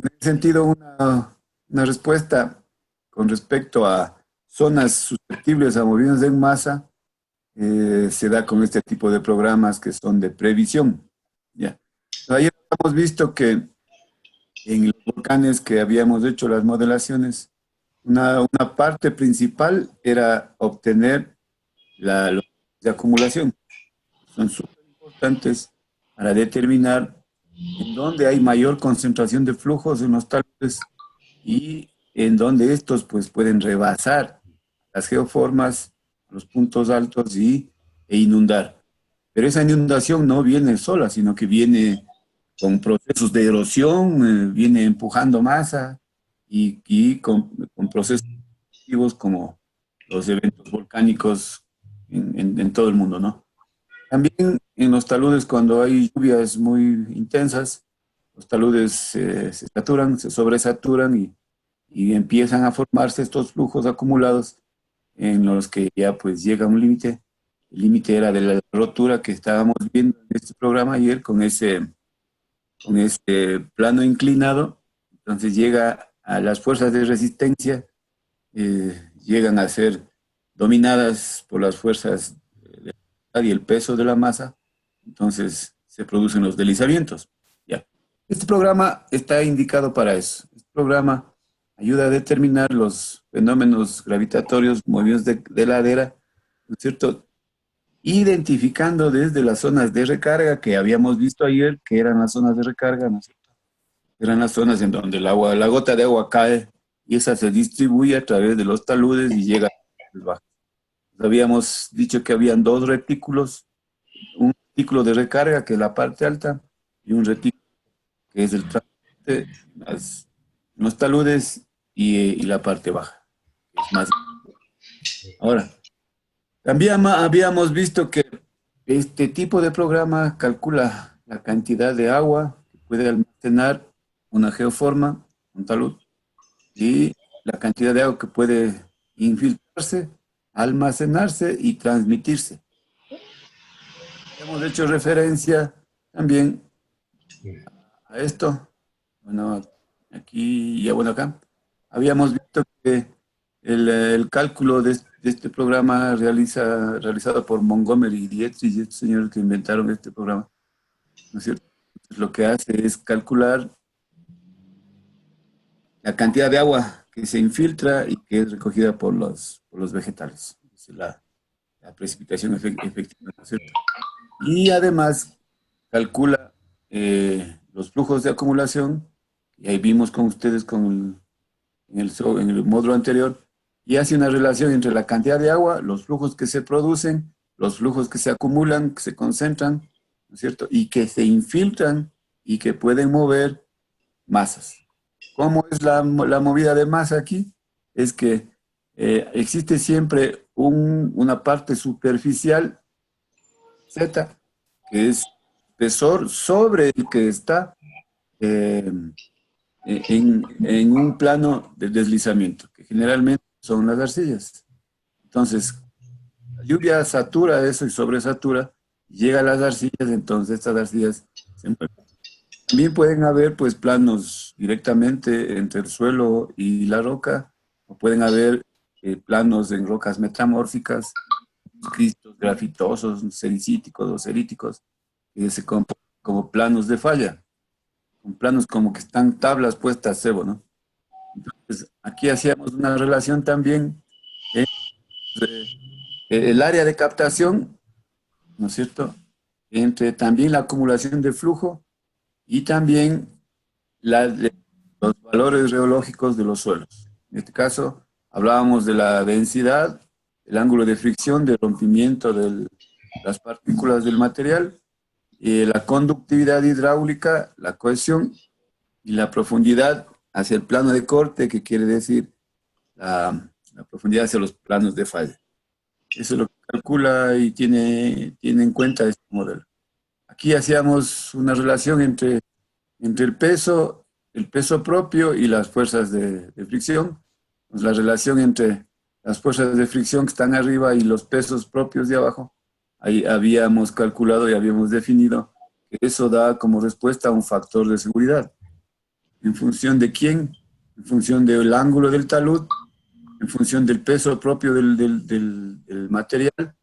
En ese sentido, una respuesta con respecto a zonas susceptibles a movimientos en masa se da con este tipo de programas que son de previsión. ¿Ya? Ayer hemos visto que en los volcanes que habíamos hecho las modelaciones, una parte principal era obtener los de acumulación. Son súper importantes para determinar en dónde hay mayor concentración de flujos en los taludes y en dónde estos pues pueden rebasar las geoformas, los puntos altos e inundar. Pero esa inundación no viene sola, sino que viene con procesos de erosión, viene empujando masa y con procesos activos como los eventos volcánicos en todo el mundo, ¿no? También en los taludes, cuando hay lluvias muy intensas, los taludes se saturan, se sobresaturan y empiezan a formarse estos flujos acumulados en los que ya pues llega un límite. El límite era de la rotura que estábamos viendo en este programa ayer con ese plano inclinado. Entonces llega a las fuerzas de resistencia, llegan a ser dominadas por las fuerzas de la y el peso de la masa, entonces se producen los deslizamientos. Ya. Este programa está indicado para eso. Este programa ayuda a determinar los fenómenos gravitatorios, movimientos de ladera, ¿no es cierto? Identificando desde las zonas de recarga que habíamos visto ayer, que eran las zonas de recarga, ¿no es cierto? Eran las zonas en donde el agua, la gota de agua cae y esa se distribuye a través de los taludes y llega a los bajos. Habíamos dicho que habían dos retículos, un retículo de recarga, que es la parte alta, y un retículo que es el transporte, los taludes y la parte baja, que es más. Ahora, también habíamos visto que este tipo de programa calcula la cantidad de agua que puede almacenar una geoforma, un talud, y la cantidad de agua que puede infiltrarse, almacenarse y transmitirse. Hemos hecho referencia también a esto. Bueno, aquí y bueno, acá. Habíamos visto que el cálculo de este programa realizado por Montgomery y Dietrich, y estos señores que inventaron este programa, ¿no es cierto? Lo que hace es calcular la cantidad de agua que se infiltra y que es recogida por los vegetales. Es la precipitación efectiva, ¿no es cierto? Y además calcula los flujos de acumulación, y ahí vimos con ustedes en el módulo anterior, y hace una relación entre la cantidad de agua, los flujos que se producen, los flujos que se acumulan, que se concentran, ¿no es cierto? Y que se infiltran y que pueden mover masas. ¿Cómo es la movida de masa aquí? Es que existe siempre una parte superficial, Z, que es espesor sobre el que está eh, en un plano de deslizamiento, que generalmente son las arcillas. Entonces, la lluvia satura eso y sobresatura, llega a las arcillas, entonces estas arcillas se mueven. También pueden haber pues planos directamente entre el suelo y la roca, o pueden haber planos en rocas metamórficas, cristos grafitosos, sericíticos o ceríticos, que se componen como planos de falla, con planos como que están tablas puestas a cebo, ¿no? Entonces, aquí hacíamos una relación también entre el área de captación, ¿no es cierto? Entre también la acumulación de flujo y también los valores geológicos de los suelos. En este caso, hablábamos de la densidad, el ángulo de fricción, de rompimiento de las partículas del material, la conductividad hidráulica, la cohesión y la profundidad hacia el plano de corte, que quiere decir la profundidad hacia los planos de falla. Eso es lo que calcula y tiene en cuenta este modelo. Aquí hacíamos una relación entre el peso propio y las fuerzas de fricción. Pues la relación entre las fuerzas de fricción que están arriba y los pesos propios de abajo, ahí habíamos calculado y habíamos definido que eso da como respuesta a un factor de seguridad. ¿En función de quién? En función del ángulo del talud, en función del peso propio del material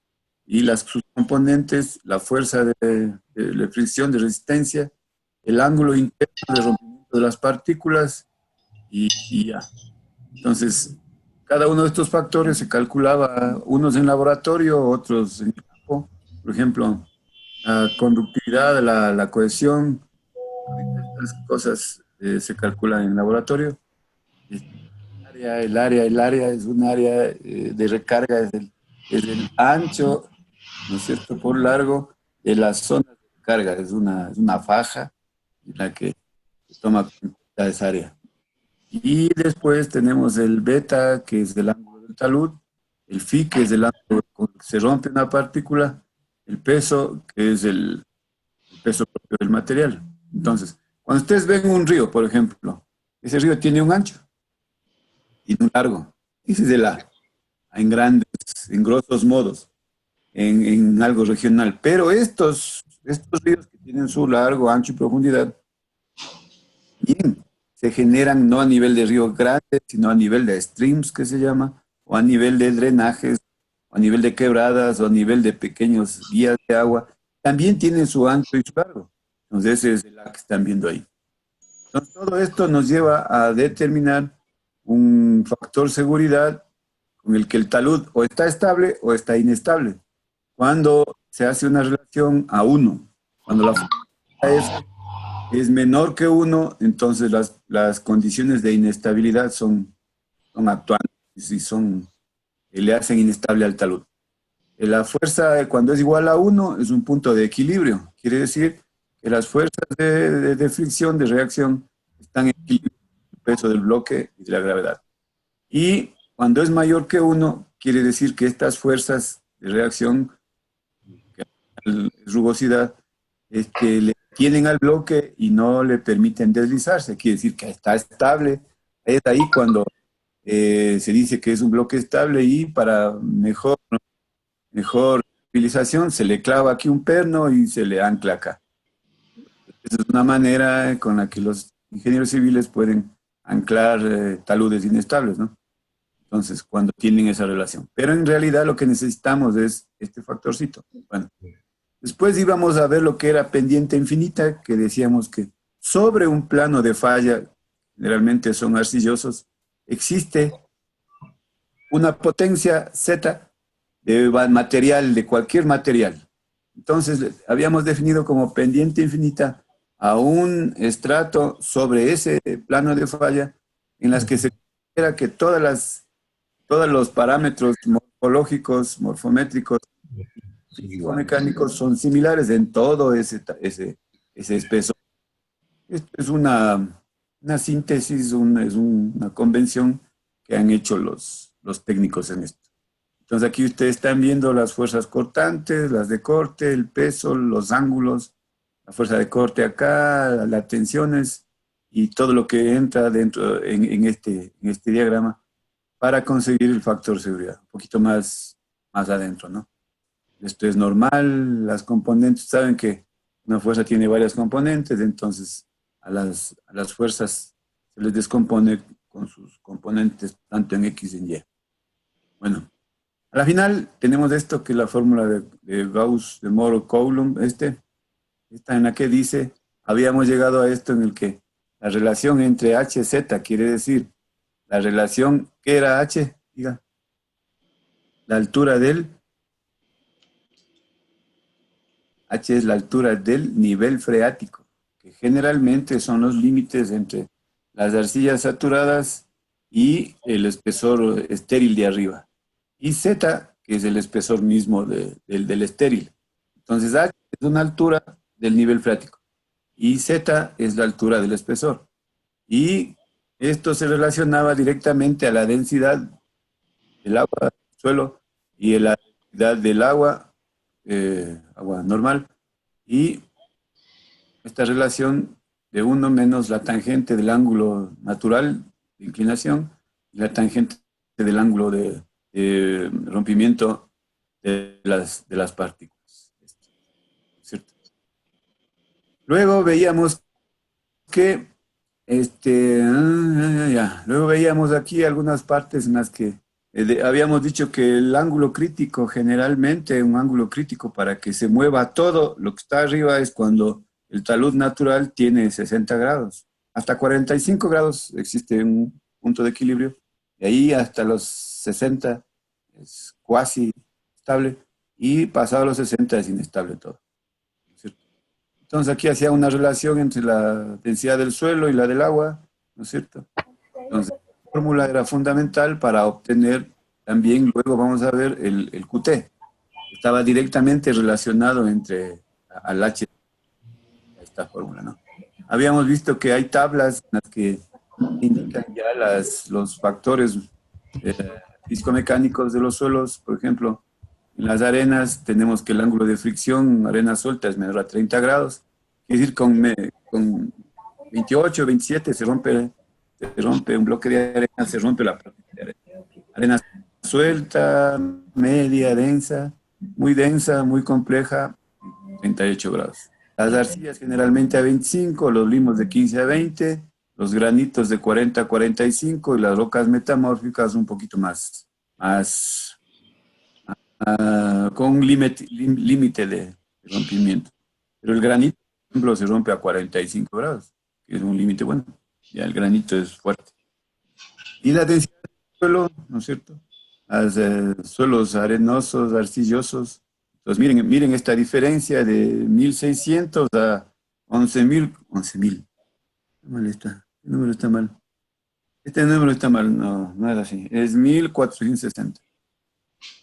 y sus componentes, la fuerza de fricción, de resistencia, el ángulo interno de rompimiento de las partículas y ya. Entonces, cada uno de estos factores se calculaba, unos en laboratorio, otros en campo. Por ejemplo, la conductividad, la cohesión, estas cosas se calculan en laboratorio. El área es un área de recarga, es el ancho, ¿no es cierto?, por largo de las zonas de recarga. Es una faja en la que se toma en cuenta esa área. Y después tenemos el beta, que es el ángulo del talud, el phi, que es el ángulo con el que se rompe una partícula, el peso, que es el peso propio del material. Entonces, cuando ustedes ven un río, por ejemplo, ese río tiene un ancho y un largo. Ese es el A, en grosos modos, en algo regional. Pero estos ríos que tienen su largo, ancho y profundidad, bien, se generan no a nivel de ríos grandes, sino a nivel de streams, que se llama, o a nivel de drenajes, o a nivel de quebradas, o a nivel de pequeños vías de agua. También tienen su ancho y su largo. Entonces, ese es el A que están viendo ahí. Entonces, todo esto nos lleva a determinar un factor seguridad con el que el talud o está estable o está inestable. Cuando se hace una relación a uno, cuando la fuerza es menor que uno, entonces las condiciones de inestabilidad son actuantes y le hacen inestable al talud. La fuerza, cuando es igual a uno, es un punto de equilibrio. Quiere decir que las fuerzas de fricción, de reacción, están en equilibrio con el peso del bloque y de la gravedad. Y cuando es mayor que uno, quiere decir que estas fuerzas de reacción, que es rugosidad, le tienen al bloque y no le permiten deslizarse. Quiere decir que está estable. Es ahí cuando se dice que es un bloque estable y para mejor utilización se le clava aquí un perno y se le ancla acá. Esa es una manera con la que los ingenieros civiles pueden anclar taludes inestables, ¿no? Entonces, cuando tienen esa relación. Pero en realidad lo que necesitamos es este factorcito. Bueno, después íbamos a ver lo que era pendiente infinita, que decíamos que sobre un plano de falla, generalmente son arcillosos, existe una potencia Z de material, de cualquier material. Entonces, habíamos definido como pendiente infinita a un estrato sobre ese plano de falla en las que se considera que todos los parámetros morfológicos, morfométricos, físico-mecánicos son similares en todo ese espesor. Esto es una síntesis, es una convención que han hecho los técnicos en esto. Entonces aquí ustedes están viendo las fuerzas cortantes, las de corte, el peso, los ángulos, la fuerza de corte acá, las tensiones y todo lo que entra dentro en este diagrama para conseguir el factor seguridad, un poquito más adentro, ¿no? Esto es normal, las componentes, saben que una fuerza tiene varias componentes, entonces a las fuerzas se les descompone con sus componentes tanto en X y en Y. Bueno, a la final tenemos esto que es la fórmula de Gauss, de Moore-Coulomb, esta en la que dice, habíamos llegado a esto en el que la relación entre H y Z quiere decir la relación, ¿qué era H? Diga, la altura H es la altura del nivel freático, que generalmente son los límites entre las arcillas saturadas y el espesor estéril de arriba. Y Z, que es el espesor mismo del estéril. Entonces H es una altura del nivel freático y Z es la altura del espesor. Y esto se relacionaba directamente a la densidad del agua del suelo y a la densidad del agua normal, y esta relación de 1 menos la tangente del ángulo natural de inclinación y la tangente del ángulo de rompimiento de las partículas. ¿Cierto? Luego veíamos que Ya. Luego veíamos aquí algunas partes en las que habíamos dicho que el ángulo crítico, generalmente un ángulo crítico para que se mueva todo lo que está arriba es cuando el talud natural tiene 60 grados. Hasta 45 grados existe un punto de equilibrio y ahí hasta los 60 es cuasi estable y pasado los 60 es inestable todo. Entonces aquí hacía una relación entre la densidad del suelo y la del agua, ¿no es cierto? Entonces la fórmula era fundamental para obtener también, luego vamos a ver, el QT. Estaba directamente relacionado entre al H, esta fórmula, ¿no? Habíamos visto que hay tablas en las que indican ya los factores eh, físico-mecánicos de los suelos, por ejemplo, en las arenas tenemos que el ángulo de fricción, arena suelta, es menor a 30 grados. Es decir, con 28, 27 se rompe un bloque de arena, se rompe la parte de arena. Arena suelta, media, densa, muy compleja, 38 grados. Las arcillas generalmente a 25, los limos de 15 a 20, los granitos de 40 a 45 y las rocas metamórficas un poquito más con un límite de rompimiento. Pero el granito, por ejemplo, se rompe a 45 grados, que es un límite bueno. Ya el granito es fuerte. Y la densidad del suelo, ¿no es cierto? Los suelos arenosos, arcillosos. Entonces, miren esta diferencia de 1600 a 11.000. 11.000. ¿Qué mal está? ¿Qué número está mal? Este número está mal, no, no es así. Es 1460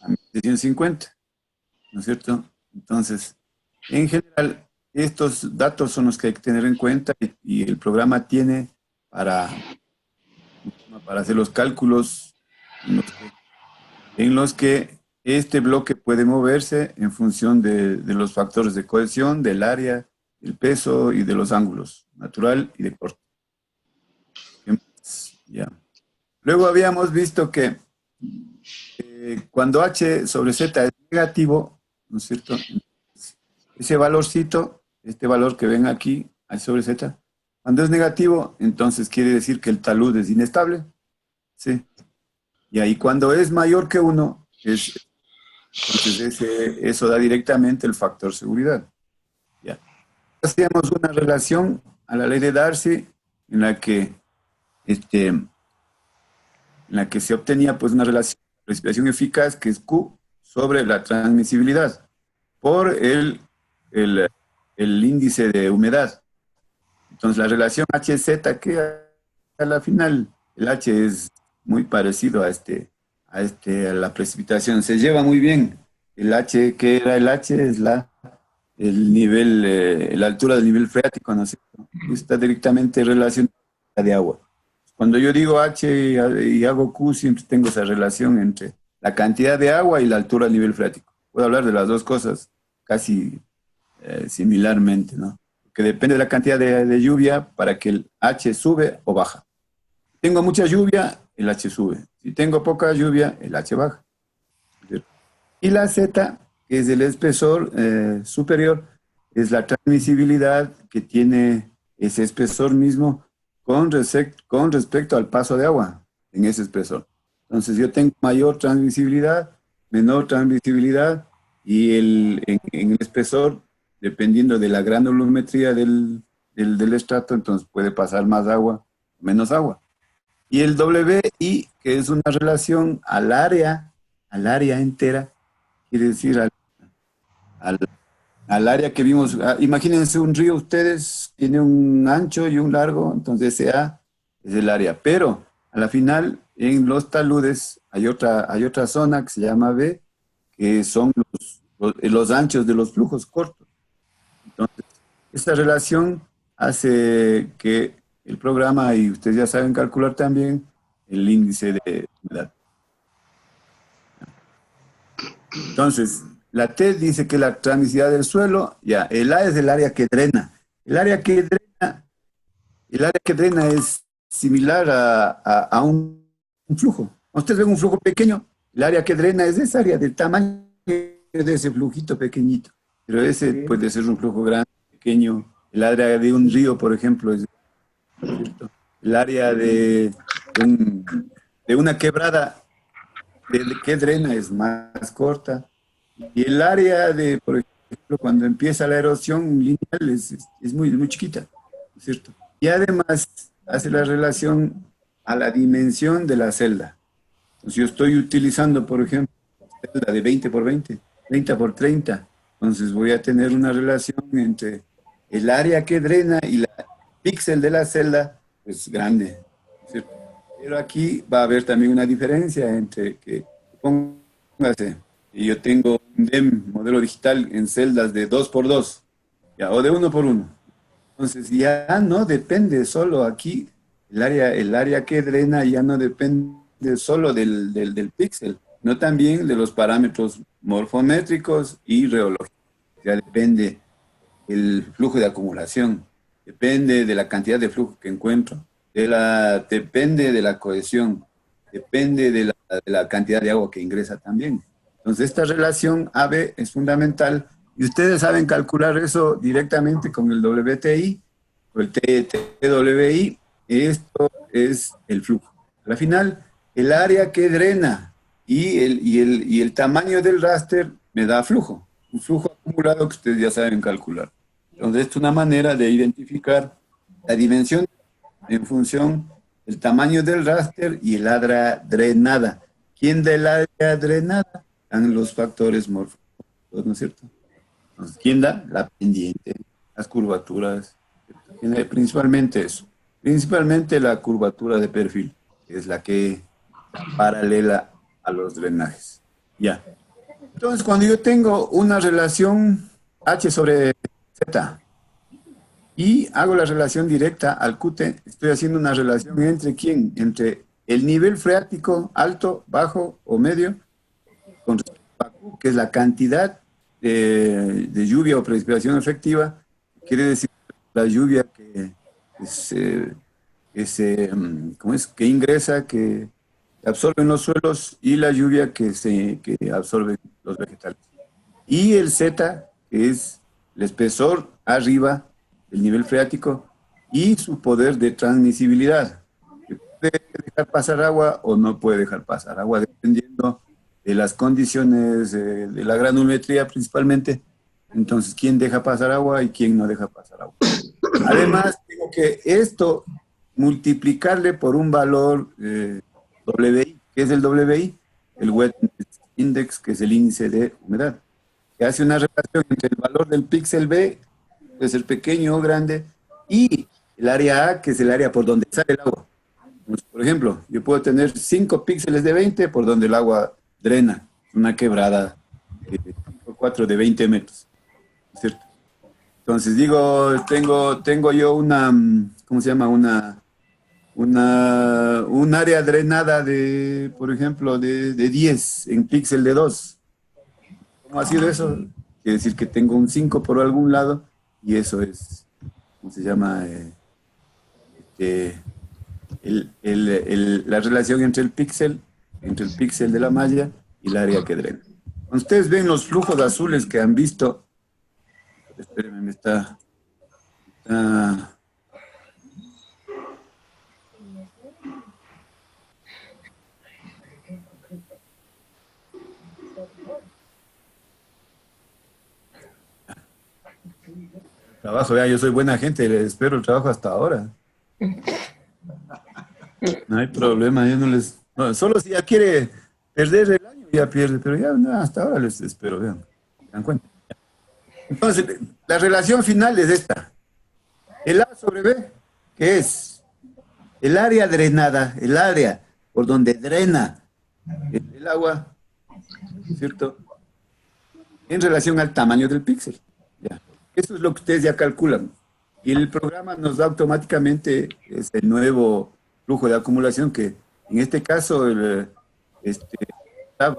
a 1750. ¿No es cierto? Entonces, en general, estos datos son los que hay que tener en cuenta y el programa tiene para, para hacer los cálculos en los que este bloque puede moverse en función de los factores de cohesión, del área, del peso y de los ángulos, natural y de corte. Ya. Luego habíamos visto que cuando H sobre Z es negativo, ¿no es cierto? Ese valorcito, este valor que ven aquí, H sobre Z, cuando es negativo, entonces quiere decir que el talud es inestable, ¿sí? Y ahí cuando es mayor que 1, entonces eso da directamente el factor seguridad. ¿Ya? Hacíamos una relación a la ley de Darcy en la que, en la que se obtenía pues una relación de precipitación eficaz que es Q sobre la transmisibilidad por el, el índice de humedad. Entonces la relación HZ, que a la final el H es muy parecido a la precipitación, se lleva muy bien. El H, que era el H, es el nivel, la altura del nivel freático, ¿no es cierto? Está directamente relacionada de agua. Cuando yo digo H y hago Q, siempre tengo esa relación entre la cantidad de agua y la altura del nivel freático. Puedo hablar de las dos cosas casi similarmente, ¿no? Que depende de la cantidad de lluvia para que el H sube o baja. Si tengo mucha lluvia, el H sube. Si tengo poca lluvia, el H baja. Y la Z, que es el espesor superior, es la transmisibilidad que tiene ese espesor mismo con respecto al paso de agua en ese espesor. Entonces yo tengo mayor transmisibilidad, menor transmisibilidad y en el espesor, dependiendo de la granulometría del estrato, entonces puede pasar más agua, menos agua. Y el WI, que es una relación al área entera, quiere decir al, al área que vimos. Imagínense un río, ustedes, tiene un ancho y un largo, entonces ese A es el área. Pero a la final, en los taludes, hay otra zona que se llama B, que son los anchos de los flujos cortos. Entonces, esta relación hace que el programa, y ustedes ya saben calcular también, el índice de humedad. Entonces, la T dice que la transmisibilidad del suelo, ya, el A es el área que drena. El área que drena es similar a un flujo. Ustedes ven un flujo pequeño, el área que drena es esa área del tamaño de ese flujito pequeñito. Pero ese puede ser un flujo grande, pequeño. El área de un río, por ejemplo, es ¿cierto? El área de una quebrada que drena es más corta. Y el área de, por ejemplo, cuando empieza la erosión lineal es muy chiquita, ¿no es cierto? Y además hace la relación a la dimensión de la celda. Entonces yo estoy utilizando, por ejemplo, celda de 20 por 20, 30 por 30. Entonces voy a tener una relación entre el área que drena y la píxel de la celda, pues grande, ¿no es cierto? Pero aquí va a haber también una diferencia entre que, póngase, y yo tengo un DEM, modelo digital, en celdas de 2 por 2, ya, o de 1 por 1. Entonces ya no depende solo aquí, el área que drena ya no depende solo del píxel, no también de los parámetros morfométricos y reológicos. Ya depende el flujo de acumulación, depende de la cantidad de flujo que encuentro, depende de la cohesión, depende de la cantidad de agua que ingresa también. Entonces, esta relación AB es fundamental y ustedes saben calcular eso directamente con el WTI o el TWI. Esto es el flujo. Al final, el área que drena y el tamaño del raster me da flujo, un flujo acumulado que ustedes ya saben calcular. Entonces, es una manera de identificar la dimensión en función del tamaño del raster y el área drenada. ¿Quién del área drenada? Dan los factores morfológicos, ¿no es cierto? Entonces, ¿quién da? La pendiente, las curvaturas, principalmente eso. Principalmente la curvatura de perfil, que es la que paralela a los drenajes. Ya. Entonces, cuando yo tengo una relación H sobre Z y hago la relación directa al QT, estoy haciendo una relación entre quién, entre el nivel freático alto, bajo o medio, con respecto a Q, que es la cantidad de lluvia o precipitación efectiva, quiere decir la lluvia ¿cómo es? Que ingresa, que absorben los suelos y la lluvia que absorben los vegetales. Y el Z, que es el espesor arriba del nivel freático y su poder de transmisibilidad. Que puede dejar pasar agua o no puede dejar pasar agua, dependiendo de las condiciones de la granulometría principalmente. Entonces, ¿quién deja pasar agua y quién no deja pasar agua? Además, tengo que esto multiplicarle por un valor WI. ¿Qué es el WI? El Wetness Index, que es el índice de humedad, que hace una relación entre el valor del píxel B, que es el pequeño o grande, y el área A, que es el área por donde sale el agua. Entonces, por ejemplo, yo puedo tener 5 píxeles de 20 por donde el agua drena, una quebrada por 4 de 20 metros, ¿cierto? Entonces digo, tengo yo una, ¿cómo se llama? Un área drenada de, por ejemplo, de 10 en píxel de 2. ¿Cómo ha sido eso? Quiere decir que tengo un 5 por algún lado y eso es, ¿cómo se llama? La relación entre el píxel de la malla y el área que drena. Cuando ustedes ven los flujos azules que han visto, espérenme, trabajo, ya, yo soy buena gente, les espero el trabajo hasta ahora. No hay problema, yo no les... no, solo si ya quiere perder el año, ya pierde, pero ya no, hasta ahora les espero, vean. ¿Se dan cuenta? Entonces, la relación final es esta. El A sobre B, que es el área drenada, el área por donde drena el agua, ¿cierto? En relación al tamaño del píxel. Ya. Eso es lo que ustedes ya calculan. Y el programa nos da automáticamente ese nuevo flujo de acumulación que en este caso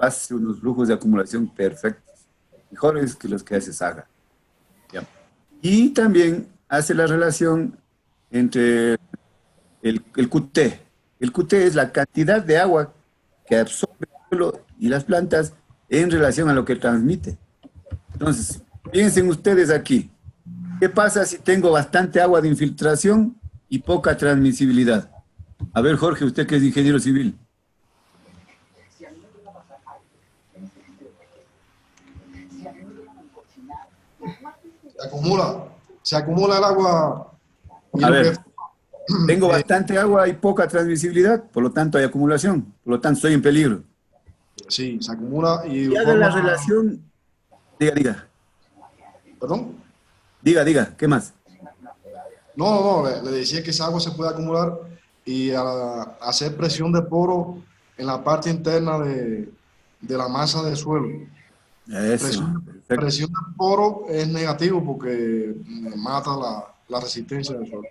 hace unos flujos de acumulación perfectos, mejores que los que hace Saga. ¿Ya? Y también hace la relación entre el QT. El QT es la cantidad de agua que absorbe el suelo y las plantas en relación a lo que transmite. Entonces, piensen ustedes aquí, ¿qué pasa si tengo bastante agua de infiltración y poca transmisibilidad. A ver, Jorge, usted que es ingeniero civil. Se acumula el agua. A ver, tengo bastante agua y poca transmisibilidad, por lo tanto hay acumulación, por lo tanto estoy en peligro. Sí, se acumula y Haga la relación, diga. ¿Perdón? Diga, ¿qué más? No, le decía que esa agua se puede acumular y hacer presión de poro en la parte interna de la masa del suelo. Eso, Presión de poro es negativo porque mata la resistencia del suelo.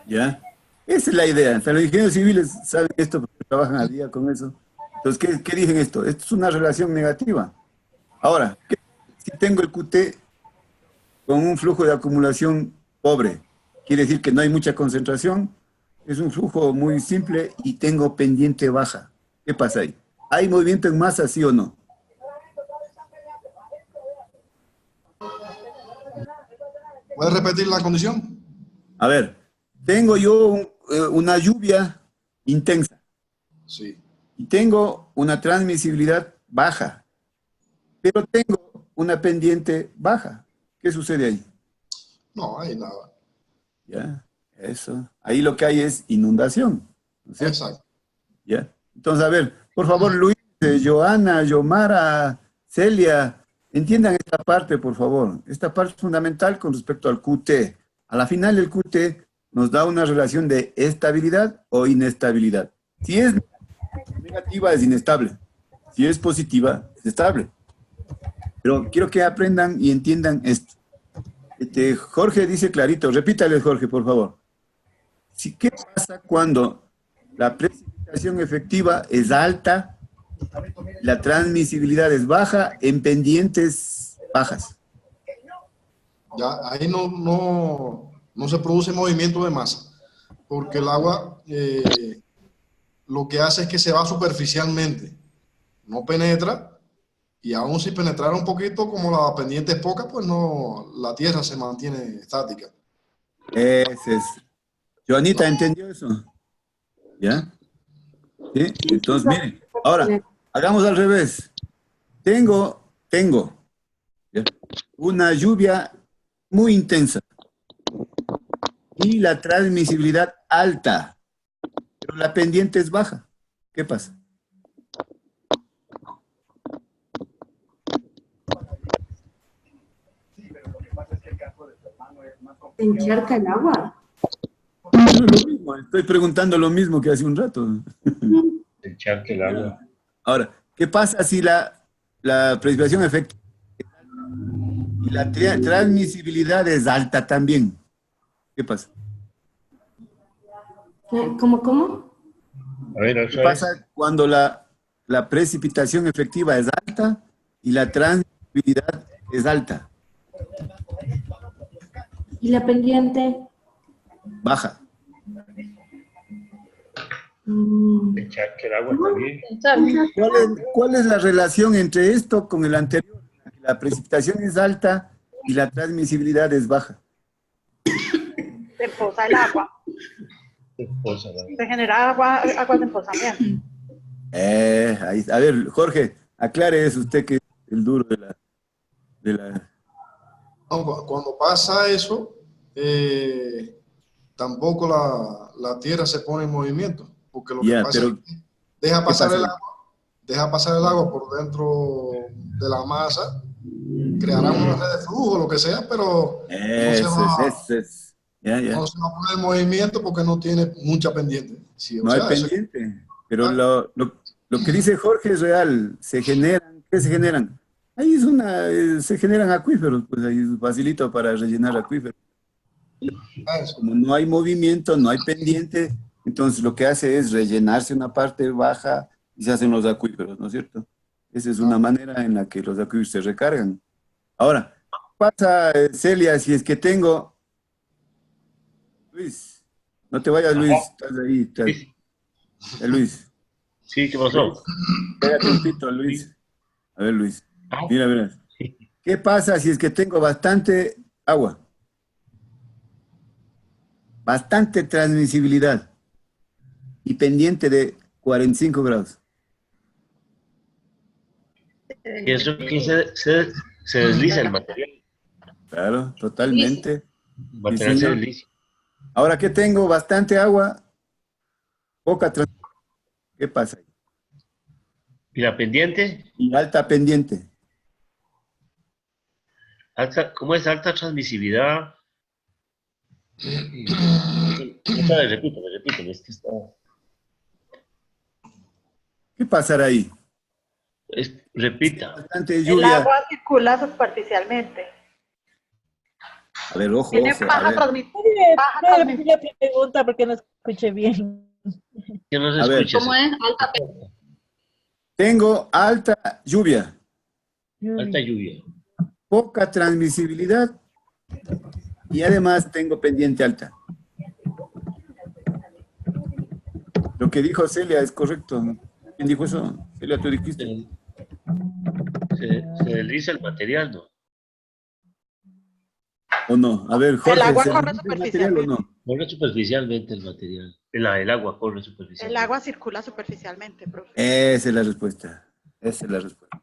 ¿Ya? Esa es la idea. O sea, los ingenieros civiles saben esto porque trabajan al día con eso. Entonces, ¿qué dicen esto? Esto es una relación negativa. Ahora, si tengo el QT con un flujo de acumulación pobre, quiere decir que no hay mucha concentración, es un flujo muy simple y tengo pendiente baja. ¿Qué pasa ahí? ¿Hay movimiento en masa, sí o no? ¿Puedes repetir la condición? A ver, tengo yo una lluvia intensa. Sí. Y tengo una transmisibilidad baja, pero tengo una pendiente baja. ¿Qué sucede ahí? No, hay nada. Ya, eso. Ahí lo que hay es inundación, ¿no es cierto? Exacto. Ya. Entonces, a ver, por favor, Luis, Joana, Yomara, Celia, entiendan esta parte, por favor. Esta parte es fundamental con respecto al QT. A la final, el QT nos da una relación de estabilidad o inestabilidad. Si es negativa, es inestable. Si es positiva, es estable. Pero quiero que aprendan y entiendan esto. Jorge dice clarito, repítale, Jorge, por favor. ¿Qué pasa cuando la precipitación efectiva es alta, la transmisibilidad es baja en pendientes bajas? Ya, ahí no se produce movimiento de masa, porque el agua lo que hace es que se va superficialmente, no penetra, y aún si penetrara un poquito, como la pendiente es poca, pues no, la tierra se mantiene estática. Ese es. Joanita, ¿entendió eso? ¿Ya? ¿Sí? Entonces, miren, ahora, hagamos al revés. Tengo ¿ya? Una lluvia muy intensa y la transmisibilidad alta, pero la pendiente es baja. ¿Qué pasa? ¿Se encharca el agua? No es lo mismo, estoy preguntando lo mismo que hace un rato. Encharque el agua. Ahora, ¿qué pasa si la precipitación efectiva y la transmisibilidad es alta también? ¿Qué pasa? ¿Cómo? A ver, ¿Qué pasa cuando la precipitación efectiva es alta y la transmisibilidad es alta? ¿Y la pendiente? Baja. Encharque el agua también. ¿Cuál es la relación entre esto con el anterior? La precipitación es alta y la transmisibilidad es baja. Se empoza el agua. Se genera agua de empozamiento. Ahí, a ver, Jorge, aclare eso usted que es el duro de la... No, cuando pasa eso, tampoco la tierra se pone en movimiento, porque lo que pasa es que deja pasar el agua por dentro de la masa, creará una red de flujo, lo que sea, pero no se va a poner en movimiento porque no tiene mucha pendiente. Sí, no hay pendiente, pero lo que dice Jorge es real. ¿Qué se generan? Ahí se generan acuíferos, pues ahí es facilito para rellenar acuíferos. Como no hay movimiento, no hay pendiente, entonces lo que hace es rellenarse una parte baja y se hacen los acuíferos, ¿no es cierto? Esa es una manera en la que los acuíferos se recargan. Ahora, ¿qué pasa, Celia, si es que tengo... Luis, no te vayas, Luis, estás ahí. Luis. Sí, ¿qué pasó? Pégate un pito, Luis. A ver, Luis. Mira. ¿Qué pasa si es que tengo bastante agua? bastante transmisibilidad y pendiente de 45 grados. Y eso que se desliza el material. Claro, totalmente. El material se desliza. Ahora que tengo bastante agua, poca transmisibilidad. ¿Qué pasa? ¿Y la pendiente? Y alta pendiente. ¿Cómo es alta transmisibilidad? Repítame, es que está... ¿Qué pasará ahí? Repita. Bastante El lluvia. agua circula superficialmente. A ver, ojo, Tiene ojo. baja A ver. transmisión. La pregunta porque no escuché bien. Que no se A ver. escucha. ¿Cómo es? Alta Tengo alta lluvia, Alta lluvia. poca transmisibilidad y además tengo pendiente alta. Lo que dijo Celia es correcto. ¿Quién dijo eso? Celia, tú dijiste. Se desliza el material, ¿no? ¿O no? A ver, Jorge, El agua ¿se corre desliza el material o no? Corre superficialmente el material. El agua corre superficialmente. El agua circula superficialmente, profe. Esa es la respuesta. Esa es la respuesta.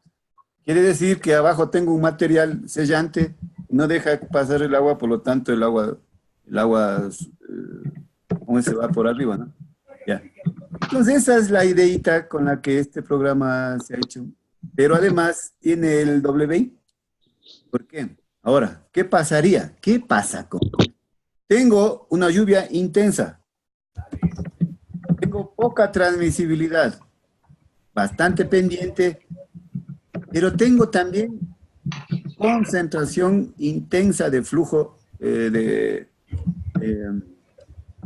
Quiere decir que abajo tengo un material sellante, no deja pasar el agua, por lo tanto el agua ¿cómo se va por arriba, no? Ya. Entonces esa es la ideita con la que este programa se ha hecho. Pero además tiene el WI. ¿Por qué? Ahora, ¿qué pasaría? ¿Qué pasa con? Tengo una lluvia intensa. Tengo poca transmisibilidad. Bastante pendiente. Pero tengo también concentración intensa de flujo del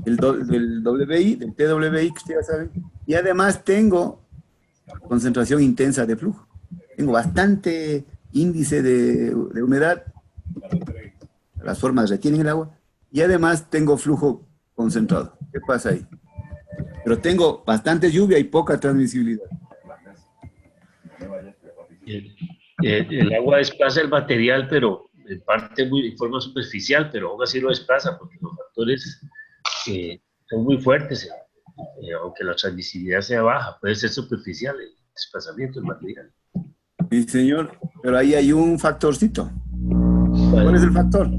WI, del TWI, que ustedes saben, y además tengo concentración intensa de flujo. Tengo bastante índice de humedad, las formas retienen el agua, y además tengo flujo concentrado. ¿Qué pasa ahí? Pero tengo bastante lluvia y poca transmisibilidad. El agua desplaza el material, pero en parte en forma superficial, pero aún así lo desplaza porque los factores son muy fuertes, aunque la transmisibilidad sea baja, puede ser superficial el desplazamiento del material. Sí, señor, pero ahí hay un factorcito. ¿Cuál es el factor?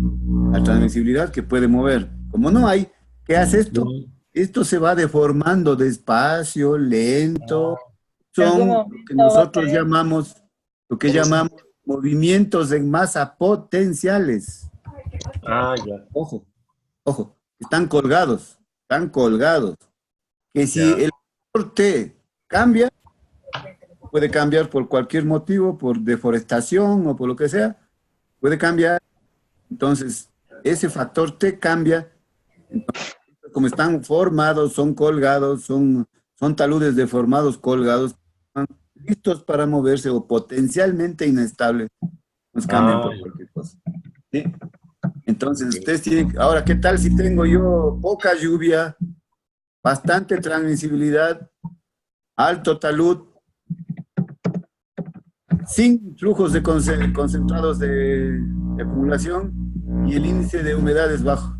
La transmisibilidad que puede mover. Como no hay, ¿qué hace esto? Esto se va deformando despacio, lento. Son lo que nosotros llamamos, movimientos en masa potenciales. Ah, ya. Ojo, ojo, están colgados. Que si el factor T cambia, puede cambiar por cualquier motivo, por deforestación o por lo que sea, puede cambiar. Entonces, ese factor T cambia. Entonces, como están formados, son colgados, son taludes deformados, colgados, listos para moverse o potencialmente inestables, nos cambian por cualquier cosa. ¿Sí? Entonces, ustedes tienen... Ahora, ¿qué tal si tengo yo poca lluvia, bastante transmisibilidad, alto talud, sin flujos de concentrados de acumulación y el índice de humedad es bajo?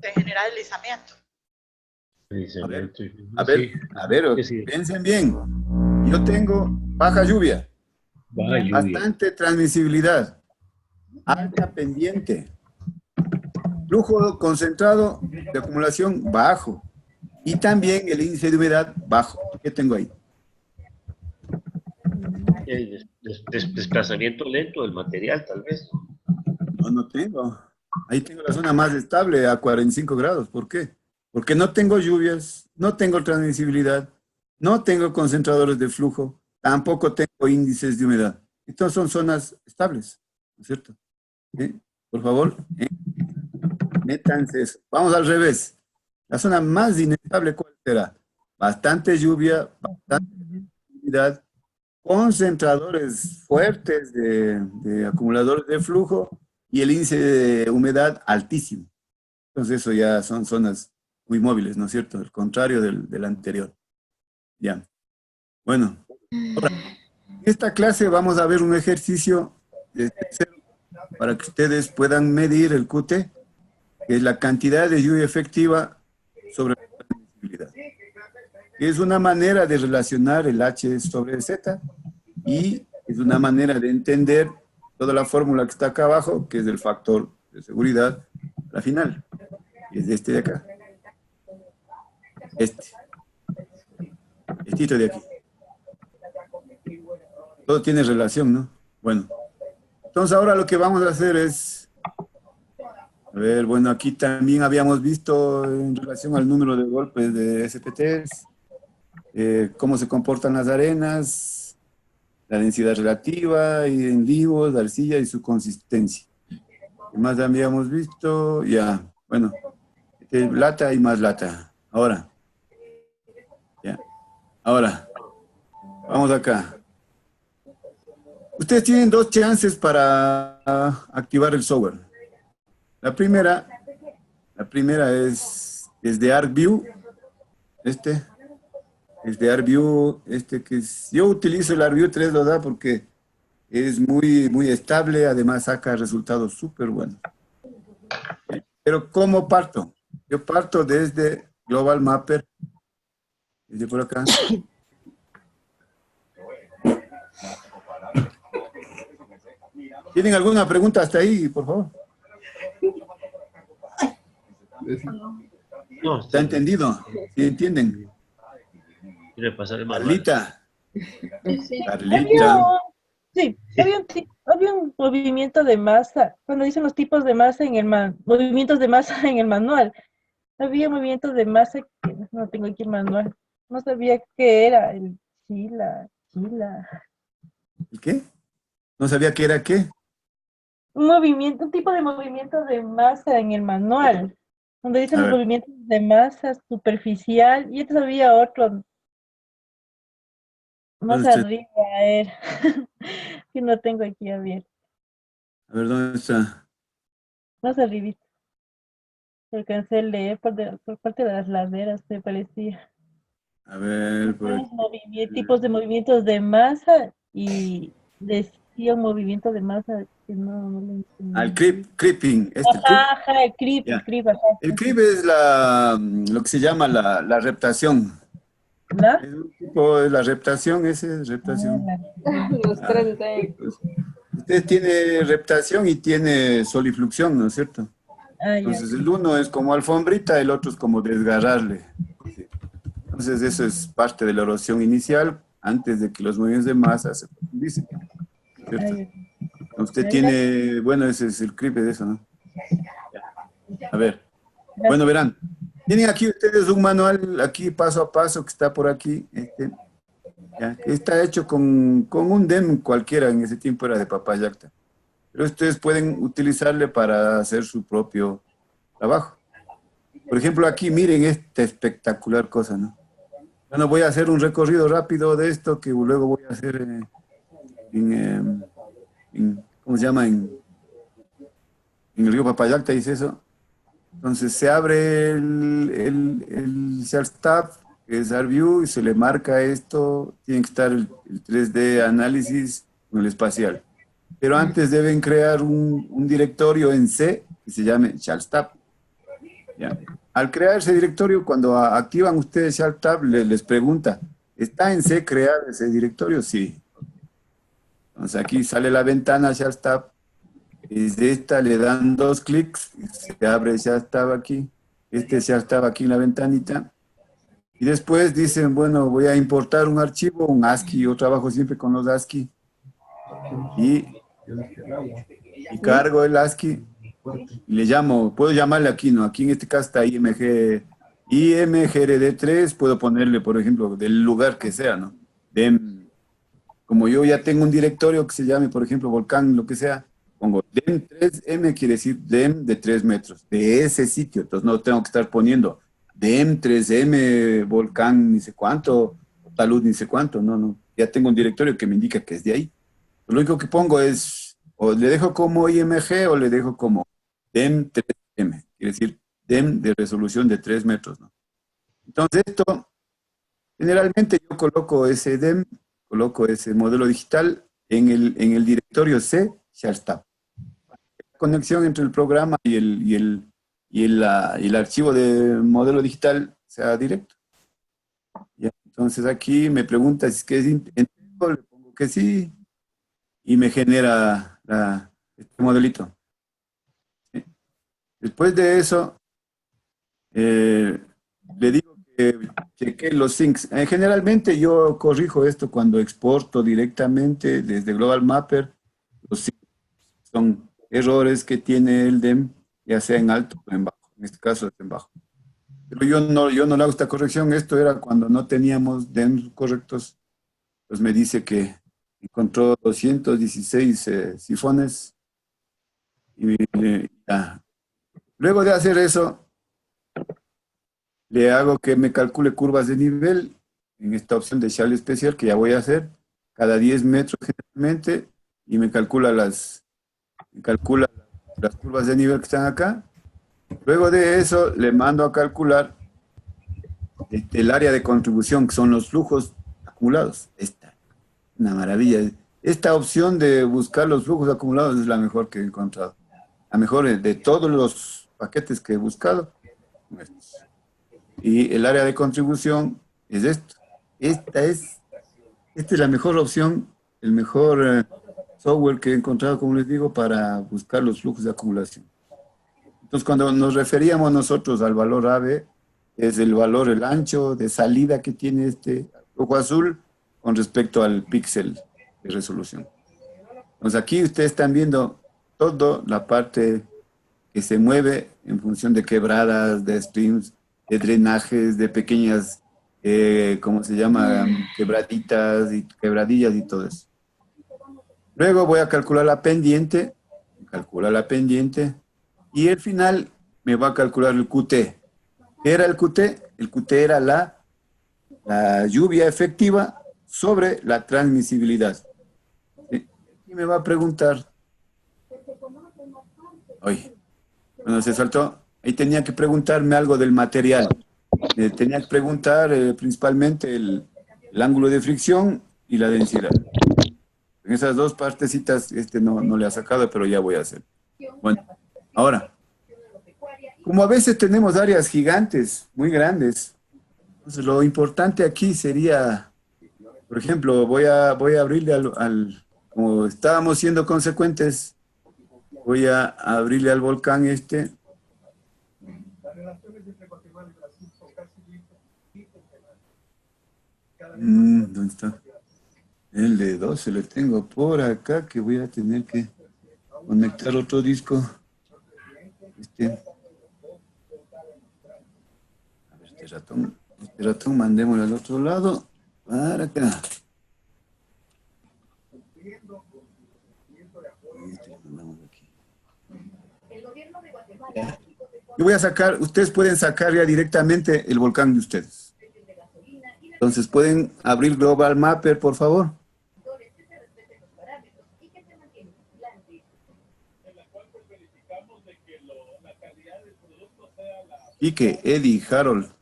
Se genera deslizamiento. A ver, piensen bien. Yo tengo baja lluvia, bastante transmisibilidad, alta pendiente, flujo concentrado de acumulación bajo y también el índice de humedad bajo. ¿Qué tengo ahí? Desplazamiento lento del material, tal vez. No tengo. Ahí tengo la zona más estable a 45 grados. ¿Por qué? Porque no tengo lluvias, no tengo transmisibilidad, no tengo concentradores de flujo, tampoco tengo índices de humedad. Entonces son zonas estables, ¿no es cierto? Por favor, métanse eso. Vamos al revés. La zona más inestable, ¿cuál será? Bastante lluvia, bastante humedad, concentradores fuertes de acumuladores de flujo y el índice de humedad altísimo. Entonces eso ya son zonas muy móviles, ¿no es cierto? El contrario del anterior. Ya. Bueno, ahora, en esta clase vamos a ver un ejercicio para que ustedes puedan medir el QT que es la cantidad de lluvia efectiva sobre la permisibilidad. Es una manera de relacionar el H sobre Z y es una manera de entender toda la fórmula que está acá abajo, que es el factor de seguridad, la final. Y es este de acá. Estito de aquí. Todo tiene relación, ¿no? Bueno. Entonces ahora lo que vamos a hacer es, a ver, bueno, aquí también habíamos visto en relación al número de golpes de SPTs, cómo se comportan las arenas, la densidad relativa, y en vivos, la arcilla y su consistencia. ¿Qué más habíamos visto? Ya, bueno, lata y más lata. Ahora, ya, ahora, vamos acá. Ustedes tienen 2 chances para activar el software. La primera es de ArcView, es de ArcView, que es, yo utilizo el ArcView 3, lo da porque es muy estable, además saca resultados súper buenos. Pero ¿cómo parto? Yo parto desde Global Mapper, desde por acá. ¿Tienen alguna pregunta hasta ahí, por favor? No, ¿Está entendido? ¿Sí entienden? quiero pasar el manual. Carlita. Había Carlita. sí, había un movimiento de masa. Cuando dicen los tipos de masa en el movimientos de masa en el manual, había movimientos de masa que no tengo aquí el manual. No sabía qué era el chila. ¿El qué? ¿No sabía qué era qué? Un tipo de movimiento de masa en el manual, donde dicen A los ver. movimientos de masa superficial, y entonces había otro más ¿Dónde está? arriba, a ver, que no tengo aquí abierto, A ver, ¿dónde está? más arribita. Alcancé a leer por parte de las laderas, me parecía. A ver, por aquí. Tipos de movimientos de masa y decía un movimiento de masa que no lo Al entendí. creeping. El creep. Ajá, el Ya. creep, ajá. El creep es lo que se llama la reptación. ¿La? Es un tipo de la reptación, ese es reptación. Los tres de... Pues, usted tiene reptación y tiene solifluxión, ¿no es cierto? Ah, ya. Entonces el uno es como alfombrita, el otro es como desgarrarle. Entonces eso es parte de la erosión inicial antes de que los movimientos de masa se profundicen, ¿cierto? Ah, ya. Usted tiene, bueno, ese es el creep de eso, ¿no? A ver, Gracias. bueno, verán. Tienen aquí ustedes un manual, aquí paso a paso, que está por aquí, ya, que está hecho con un DEM cualquiera, en ese tiempo era de Papayacta. Pero ustedes pueden utilizarle para hacer su propio trabajo. Por ejemplo, aquí miren esta espectacular cosa, ¿no? Bueno, voy a hacer un recorrido rápido de esto que luego voy a hacer ¿cómo se llama? En el río Papayacta, dice eso. Entonces se abre el Tab, que es ArcView, y se le marca esto, tiene que estar el 3D análisis con el espacial. Pero antes deben crear un directorio en C que se llame Tab. ¿Ya? Al crear ese directorio, cuando activan ustedes Tab, les pregunta, ¿está en C crear ese directorio? Sí. Entonces aquí sale la ventana Tab. Desde esta le dan 2 clics, se abre Tab aquí, Tab aquí en la ventanita, y después dicen, bueno, voy a importar un archivo, un ASCII, yo trabajo siempre con los ASCII, y cargo el ASCII, y le llamo, puedo llamarle aquí, ¿no? Aquí en este caso está IMGRD3, puedo ponerle, por ejemplo, del lugar que sea, ¿no? Como yo ya tengo un directorio que se llame, por ejemplo, volcán, lo que sea, pongo DEM 3M, quiere decir DEM de 3 metros, de ese sitio. Entonces no tengo que estar poniendo DEM 3M, volcán, ni sé cuánto, talud, ni sé cuánto. No. Ya tengo un directorio que me indica que es de ahí. Lo único que pongo es, o le dejo como IMG o le dejo como DEM 3M, quiere decir DEM de resolución de 3 metros, ¿no? Entonces esto, generalmente yo coloco ese DEM, coloco ese modelo digital en el directorio C, Tab. Conexión entre el programa y y el archivo de modelo digital sea directo. Ya, entonces aquí me pregunta si es que es íntegro, le pongo que sí, y me genera este modelito. ¿Sí? Después de eso, le digo que cheque los syncs. Generalmente yo corrijo esto cuando exporto directamente desde Global Mapper. Los syncs son errores que tiene el DEM, ya sea en alto o en bajo. En este caso es en bajo. Pero yo no le hago esta corrección. Esto era cuando no teníamos DEM correctos. Pues me dice que encontró 216 sifones. Y ya. Luego de hacer eso, le hago que me calcule curvas de nivel en esta opción de Shell especial que ya voy a hacer cada 10 metros generalmente y me calcula las curvas de nivel que están acá. Luego de eso le mando a calcular el área de contribución, que son los flujos acumulados. Una maravilla. Esta opción de buscar los flujos acumulados es la mejor que he encontrado. La mejor de todos los paquetes que he buscado. Y el área de contribución es esto. Esta es la mejor opción, el mejor software que he encontrado, como les digo, para buscar los flujos de acumulación. Entonces, cuando nos referíamos nosotros al valor AB, es el valor, el ancho de salida que tiene este flujo azul con respecto al píxel de resolución. Entonces, aquí ustedes están viendo toda la parte que se mueve en función de quebradas, de streams, de drenajes, de pequeñas, ¿cómo se llama? Quebraditas y quebradillas y todo eso. Luego voy a calcular la pendiente, y al final me va a calcular el QT. ¿Qué era el QT? El QT era la lluvia efectiva sobre la transmisibilidad. ¿Sí? Y me va a preguntar, oye, cuando se saltó, ahí tenía que preguntarme algo del material. Tenía que preguntar principalmente el ángulo de fricción y la densidad. En esas dos partecitas no le ha sacado, pero ya voy a hacer. Bueno, ahora, como a veces tenemos áreas gigantes, muy grandes, entonces lo importante aquí sería, por ejemplo, voy a abrirle como estábamos siendo consecuentes, voy a abrirle al volcán ¿dónde está? El de 12 lo tengo por acá, que voy a tener que conectar otro disco. A ver, este ratón mandémoslo al otro lado, para acá. Ya. Yo voy a sacar, ustedes pueden sacar ya directamente el volcán de ustedes. Entonces, ¿pueden abrir Global Mapper, por favor? Quique, Eddie, Harold,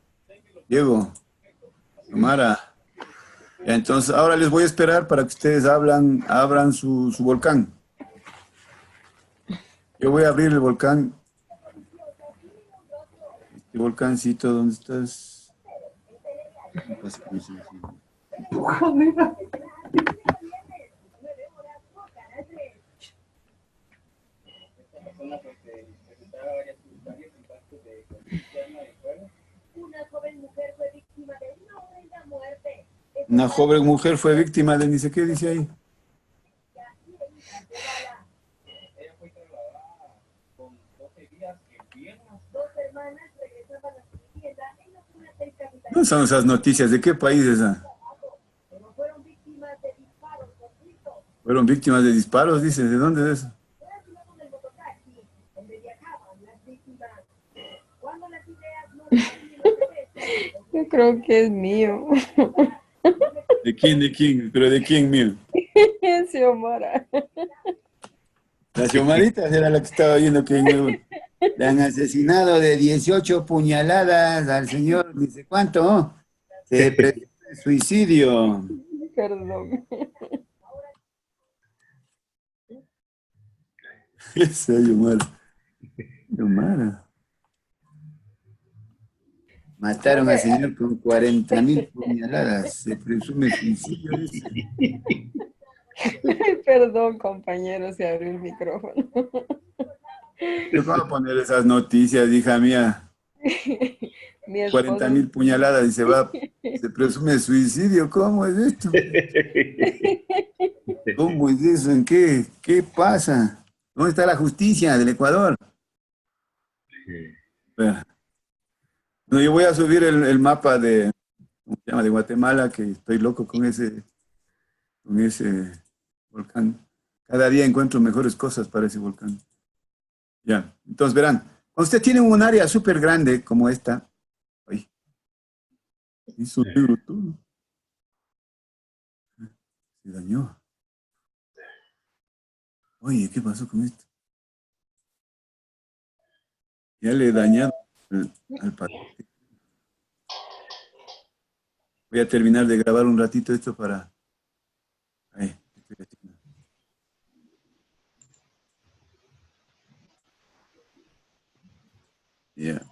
Diego, Mara. Ya, entonces, ahora les voy a esperar para que ustedes abran su volcán. Yo voy a abrir el volcán. Este volcancito, ¿dónde estás? Una joven mujer fue víctima de ni sé qué, dice ahí. No son esas noticias, ¿de qué país es esa? Fueron víctimas de disparos, dice, ¿de dónde es eso? Yo creo que es mío. ¿De quién? ¿De quién? ¿Pero de quién, mío? Xiomara. La Xiomarita era la que estaba viendo que le han asesinado de 18 puñaladas al señor, dice cuánto, se presume suicidio. Perdón. Esa Xiomara. Xiomara. Mataron al señor con 40.000 puñaladas. Se presume suicidio. Dice. Perdón, compañero, se abrió el micrófono. Yo cómo poner esas noticias, hija mía. Mi esposo 40.000 puñaladas y se presume suicidio. ¿Cómo es esto? ¿Cómo es eso? ¿En qué pasa? ¿Dónde está la justicia del Ecuador? Espera. No, yo voy a subir el mapa ¿cómo se llama? De Guatemala, que estoy loco con ese volcán. Cada día encuentro mejores cosas para ese volcán. Ya, entonces verán, cuando usted tiene un área súper grande como esta, ay, hizo negro todo, se dañó. Oye, ¿qué pasó con esto? Ya le he dañado al paquete. Voy a terminar de grabar un ratito esto para... Ahí, estoy haciendo. Ya.